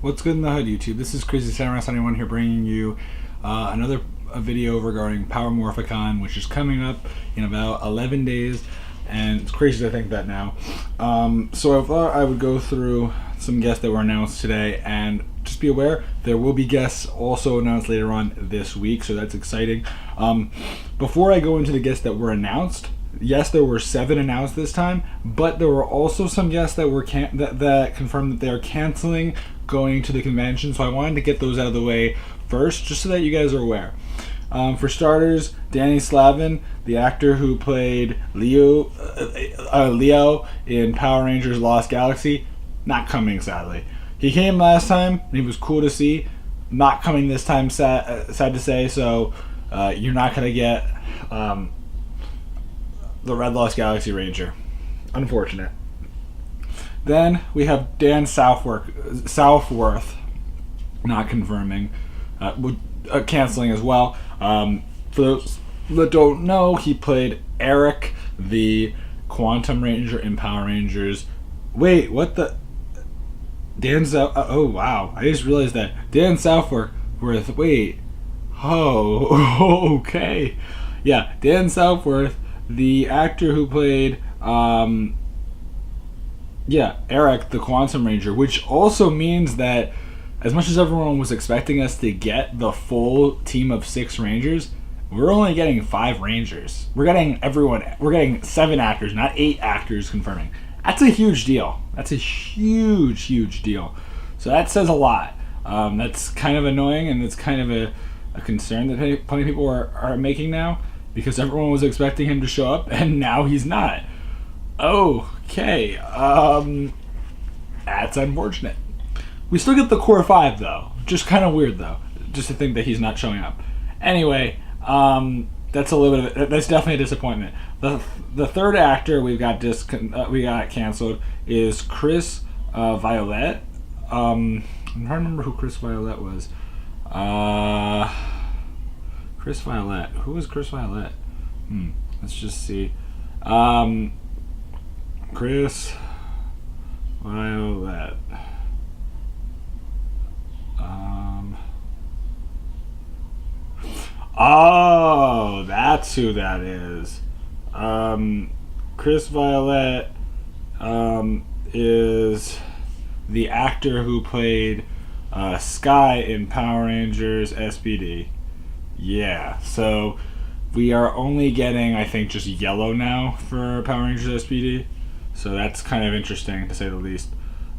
What's good in the hood, YouTube? This is Crazy Samurai 71 here, bringing you another video regarding Power Morphicon, which is coming up in about 11 days, and it's crazy to think that now. So I thought I would go through some guests that were announced today, and just be aware, there will be guests also announced later on this week, so that's exciting. Before I go into the guests that were announced, yes, there were 7 announced this time, but there were also some guests that were that confirmed that they are canceling going to the convention, so I wanted to get those out of the way first, just so that you guys are aware. For starters, Danny Slavin, the actor who played Leo in Power Rangers Lost Galaxy, not coming, sadly. He came last time, and he was cool to see. Not coming this time, sad to say, so you're not going to get the Red Lost Galaxy Ranger. Unfortunate. Then we have Dan Southworth not confirming, canceling as well. For those that don't know, he played Eric, the Quantum Ranger in Power Rangers. Wait, what the? Oh wow! I just realized that Dan Southworth. Wait. Oh, okay. Yeah, Dan Southworth, the actor who played Eric, the Quantum Ranger, which also means that as much as everyone was expecting us to get the full team of 6 Rangers, we're only getting 5 Rangers. We're getting 7 actors, not 8 actors confirming. That's a huge deal. That's a huge deal. So that says a lot. That's kind of annoying, and it's kind of a concern that plenty of people are making now, because everyone was expecting him to show up, and now he's not. Okay, that's unfortunate. We still get the core 5 though. Just kind of weird though, just to think that he's not showing up. Anyway, that's definitely a disappointment. The third actor we got canceled is Chris Violet. I'm trying to remember who Chris Violet was. Chris Violet. Who was Chris Violet? Let's just see. Chris Violet. Oh, that's who that is. Chris Violet is the actor who played Sky in Power Rangers SPD. Yeah, so we are only getting, I think, just yellow now for Power Rangers SPD. So that's kind of interesting, to say the least.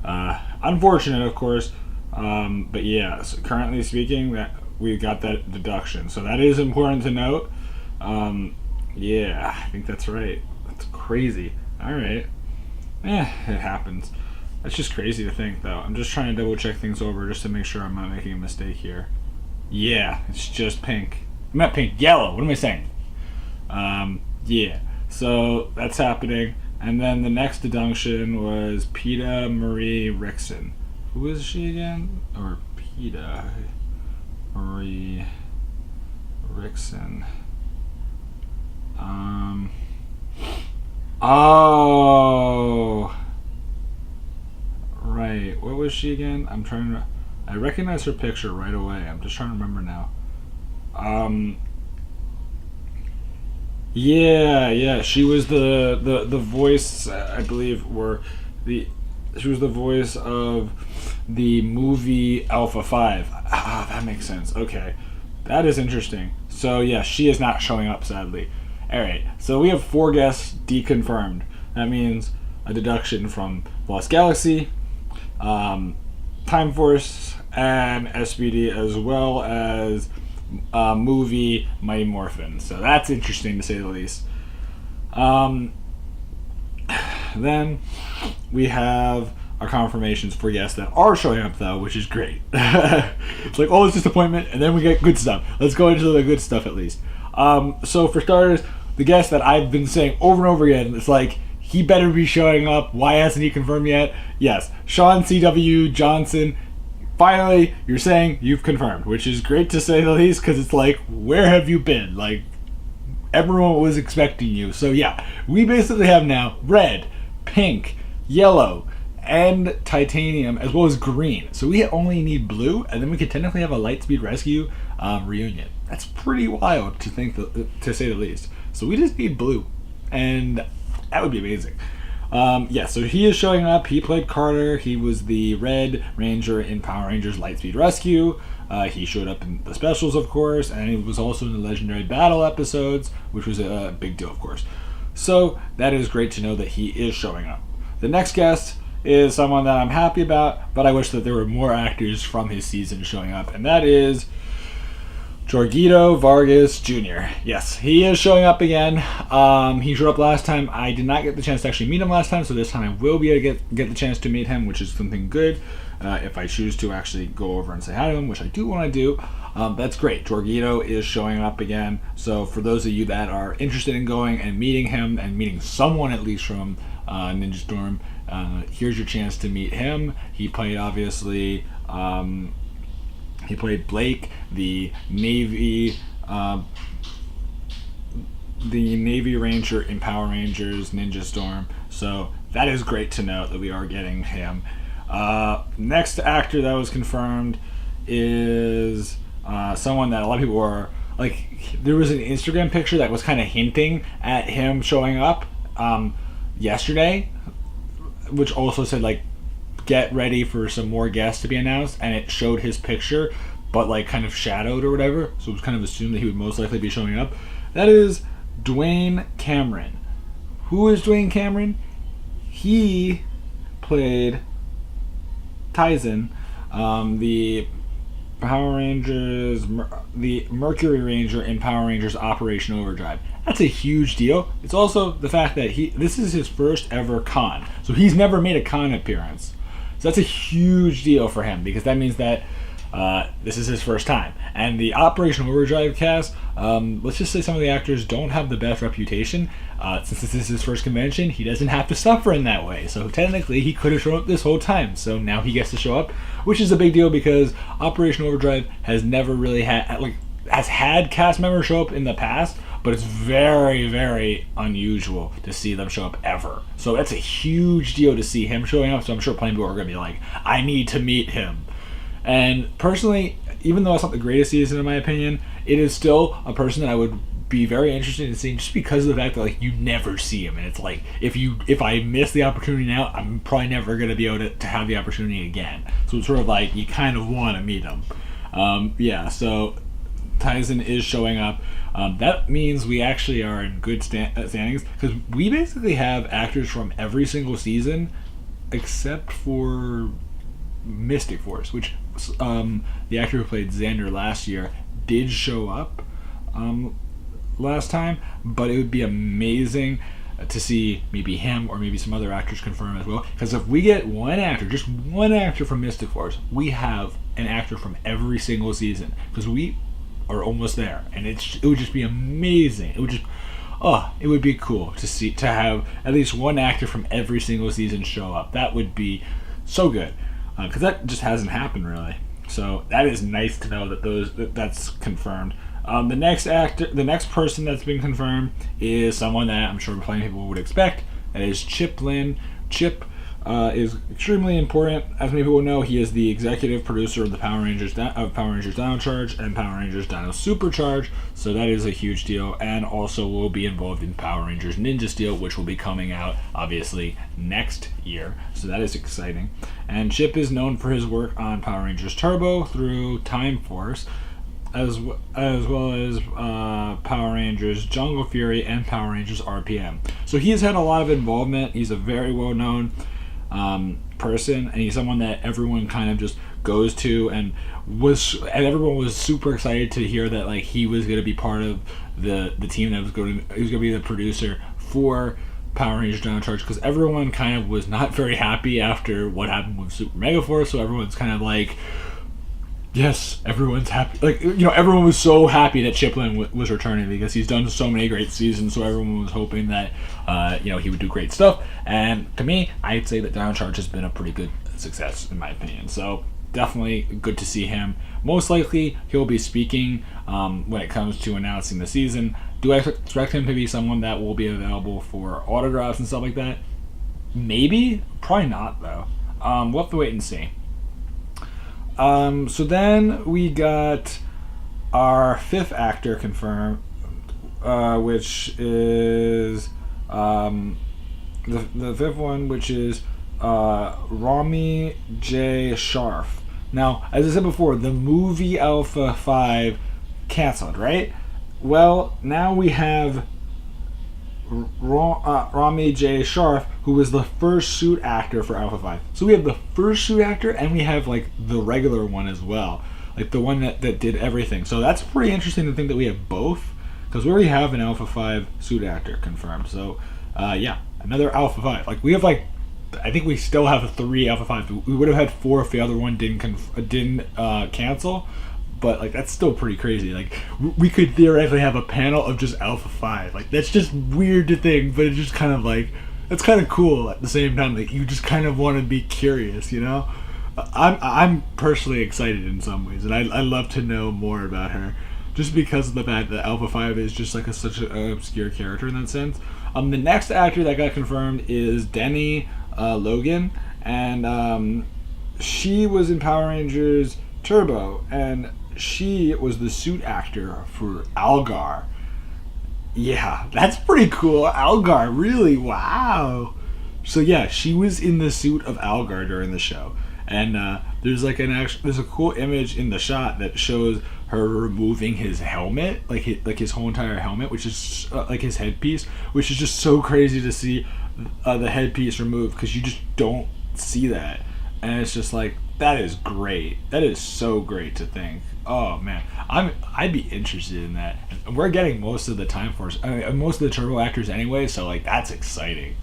Unfortunate, of course, but yeah, so currently speaking, that we got that deduction. So that is important to note. Yeah, I think that's right. That's crazy. All right. It happens. That's just crazy to think, though. I'm just trying to double check things over just to make sure I'm not making a mistake here. Yeah, it's just pink. Not pink, yellow. What am I saying? Yeah. So that's happening. And then the next deduction was Peta Marie Rickson. Who is she again? Or Peta Marie Rickson. Oh. Right. What was she again? I recognize her picture right away. I'm just trying to remember now. Yeah. She was the voice, I believe, she was the voice of the movie Alpha 5. That makes sense. Okay. That is interesting. So yeah, she is not showing up, sadly. Alright, so we have 4 guests deconfirmed. That means a deduction from Lost Galaxy, Time Force, and SPD, as well as movie Mighty Morphin. So that's interesting, to say the least. Then we have our confirmations for guests that are showing up, though, which is great. It's like all this disappointment, and then we get good stuff. Let's go into the good stuff at least. So for starters, the guest that I've been saying over and over again, it's like, he better be showing up. Why hasn't he confirmed yet? Yes, Sean C.W. Johnson. Finally, you're saying you've confirmed, which is great, to say the least, because it's like, where have you been? Like, everyone was expecting you. So yeah, we basically have now red, pink, yellow, and titanium, as well as green. So we only need blue, and then we could technically have a Lightspeed Rescue reunion. That's pretty wild to think, to say the least. So we just need blue, and that would be amazing. So he is showing up. He played Carter. He was the Red Ranger in Power Rangers Lightspeed Rescue. He showed up in the specials, of course, and he was also in the Legendary Battle episodes, which was a big deal, of course. So that is great to know that he is showing up. The next guest is someone that I'm happy about, but I wish that there were more actors from his season showing up, and that is Jorgito Vargas Jr. Yes, he is showing up again. He showed up last time. I did not get the chance to actually meet him last time, so this time I will be able to get the chance to meet him, which is something good. If I choose to actually go over and say hi to him, which I do want to do, that's great. Jorgito is showing up again. So for those of you that are interested in going and meeting him, and meeting someone at least from Ninja Storm, here's your chance to meet him. He played, obviously, he played Blake, the Navy Ranger in Power Rangers Ninja Storm. So that is great to know that we are getting him. Next actor that was confirmed is someone that a lot of people were like. There was an Instagram picture that was kind of hinting at him showing up yesterday, which also said like, get ready for some more guests to be announced, and it showed his picture but like kind of shadowed or whatever, so it was kind of assumed that he would most likely be showing up. That is Dwayne Cameron. Who is Dwayne Cameron? He played Tyson, the Power Rangers, the Mercury Ranger in Power Rangers Operation Overdrive. That's a huge deal. It's also the fact that this is his first ever con, so he's never made a con appearance. So that's a huge deal for him, because that means that this is his first time. And the Operation Overdrive cast, let's just say some of the actors don't have the best reputation. Since this is his first convention, he doesn't have to suffer in that way. So technically, he could have shown up this whole time. So now he gets to show up, which is a big deal, because Operation Overdrive has never really has had cast members show up in the past, but it's very, very unusual to see them show up ever. So that's a huge deal to see him showing up. So I'm sure plenty of people are going to be like, I need to meet him. And personally, even though it's not the greatest season in my opinion, it is still a person that I would be very interested in seeing, just because of the fact that like you never see him, and it's like if I miss the opportunity now, I'm probably never going to be able to have the opportunity again. So it's sort of like you kind of want to meet him. So Tyson is showing up. That means we actually are in good standings, because we basically have actors from every single season except for Mystic Force, which the actor who played Xander last year did show up last time, but it would be amazing to see maybe him or maybe some other actors confirm as well, because if we get one actor, just one actor from Mystic Force, we have an actor from every single season, because we are almost there, and it would just be amazing. It would be cool to have at least one actor from every single season show up. That would be so good, because that just hasn't happened really. So that is nice to know that that's confirmed. The next person that's been confirmed is someone that I'm sure plenty of people would expect. That is Chip Lynn. Chip is extremely important. As many people know, he is the executive producer of the Power Rangers Dino Charge and Power Rangers Dino Supercharge. So that is a huge deal, and also will be involved in Power Rangers Ninja Steel, which will be coming out obviously next year. So that is exciting. And Chip is known for his work on Power Rangers Turbo through Time Force, as well as Power Rangers Jungle Fury and Power Rangers RPM. So he has had a lot of involvement. He's a very well-known person, and he's someone that everyone kind of just goes to, and everyone was super excited to hear that like he was going to be part of the team that was going to be the producer for Power Rangers Dino Charge, because everyone kind of was not very happy after what happened with Super Mega Force. So everyone's kind of like, yes, everyone's happy. Like, everyone was so happy that Chip Lynn was returning, because he's done so many great seasons. So everyone was hoping that, he would do great stuff. And to me, I'd say that Dino Charge has been a pretty good success, in my opinion. So definitely good to see him. Most likely, he'll be speaking when it comes to announcing the season. Do I expect him to be someone that will be available for autographs and stuff like that? Maybe. Probably not, though. We'll have to wait and see. So then we got our 5th actor confirmed, which is the 5th one, which is Rami J. Sharf. Now, as I said before, the movie Alpha 5 canceled, right? Well, now we have Rami J. Sharf, who was the first suit actor for Alpha 5. So we have the first suit actor, and we have like the regular one as well, like the one that did everything. So that's pretty interesting to think that we have both, because we already have an Alpha 5 suit actor confirmed. So yeah, another Alpha 5. Like we have like, I think we still have 3 Alpha 5s. We would have had 4 if the other one didn't cancel. But like that's still pretty crazy. Like we could theoretically have a panel of just Alpha 5. Like that's just weird to think, but it's just kind of like, it's kind of cool at the same time. Like you just kind of want to be curious, you know. I'm personally excited in some ways, and I love to know more about her, just because of the fact that Alpha 5 is just like such an obscure character in that sense. The next actor that got confirmed is Denny Logan, and she was in Power Rangers Turbo, and she was the suit actor for Algar. Yeah, that's pretty cool. Algar, really? Wow. So yeah, she was in the suit of Algar during the show, and there's like there's a cool image in the shot that shows her removing his helmet, like his whole entire helmet, which is like his headpiece, which is just so crazy to see the headpiece removed, because you just don't see that, and it's just like, that is great. That is so great to think. Oh man, I'd be interested in that. We're getting most of the Time Force, most of the Turbo actors anyway, so like that's exciting.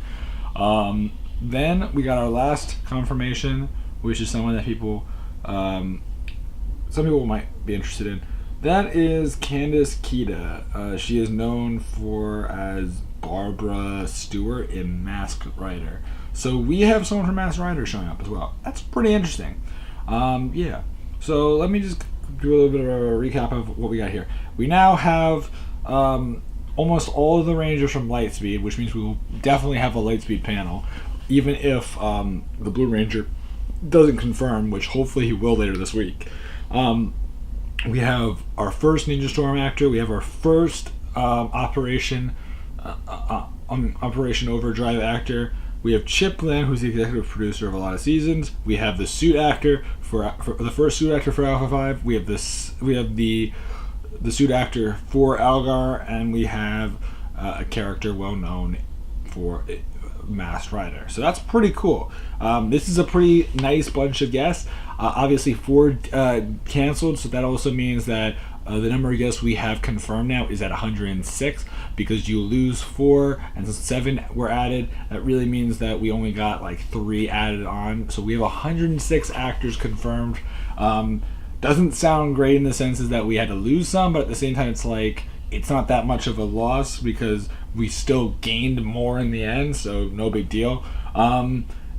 Then we got our last confirmation, which is someone that some people might be interested in. That is Candice Kita. She is known as Barbara Stewart in Masked Rider. So we have someone from Masked Rider showing up as well. That's pretty interesting. Yeah. So let me just do a little bit of a recap of what we got here. We now have almost all of the Rangers from Lightspeed, which means we will definitely have a Lightspeed panel, even if the Blue Ranger doesn't confirm, which hopefully he will later this week. We have our first Ninja Storm actor. We have our first Operation Overdrive actor. We have Chip Lynn, who's the executive producer of a lot of seasons. We have the suit actor for the first suit actor for Alpha 5. We have the suit actor for Algar, and we have a character well known for Masked Rider. So that's pretty cool. This is a pretty nice bunch of guests. Obviously 4 canceled, so that also means that the number of guests we have confirmed now is at 106, because you lose 4 and 7 were added. That really means that we only got like 3 added on. So we have 106 actors confirmed. Doesn't sound great in the senses that we had to lose some, but at the same time it's like, it's not that much of a loss because we still gained more in the end, so no big deal.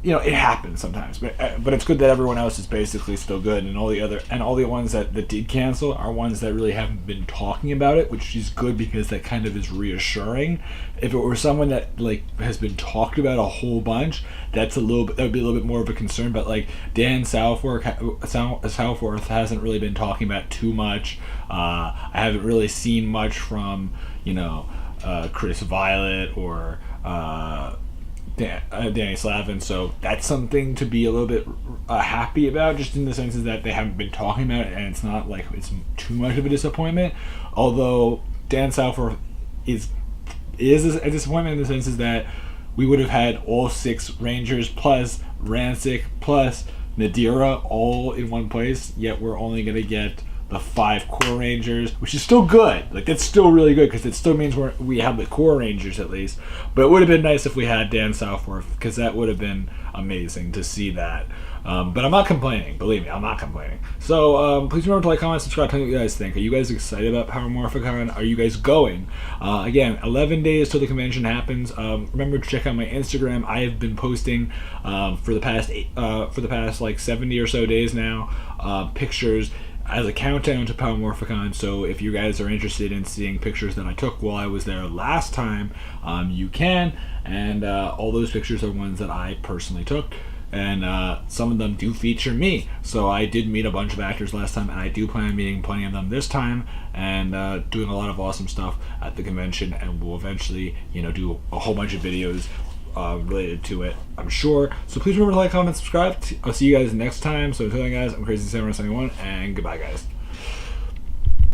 It happens sometimes, but it's good that everyone else is basically still good, and all the ones that did cancel are ones that really haven't been talking about it, which is good because that kind of is reassuring. If it were someone that like has been talked about a whole bunch, that would be a little bit more of a concern. But like Dan Southworth hasn't really been talking about too much. I haven't really seen much from Chris Violet or Danny Slavin, so that's something to be a little bit happy about, just in the sense that they haven't been talking about it, and it's not like it's too much of a disappointment. Although Dan Southworth is a disappointment in the sense that we would have had all 6 Rangers plus Rancic plus Nadira all in one place, yet we're only going to get the 5 core Rangers, which is still good. Like, that's still really good, because it still means we have the core Rangers at least. But it would have been nice if we had Dan Southworth, because that would have been amazing to see that. But I'm not complaining. Believe me, I'm not complaining. So please remember to like, comment, subscribe, tell me what you guys think. Are you guys excited about Power Morphicon? Are you guys going? Again, 11 days till the convention happens. Remember to check out my Instagram. I have been posting for the past like 70 or so days now, pictures as a countdown to Power Morphicon. So if you guys are interested in seeing pictures that I took while I was there last time, you can. And all those pictures are ones that I personally took. and some of them do feature me. So I did meet a bunch of actors last time, and I do plan on meeting plenty of them this time, and doing a lot of awesome stuff at the convention, and we'll eventually, do a whole bunch of videos related to it, I'm sure. So please remember to like, comment, subscribe. I'll see you guys next time. So until then, guys, I'm Crazy Samurai 71, and goodbye, guys.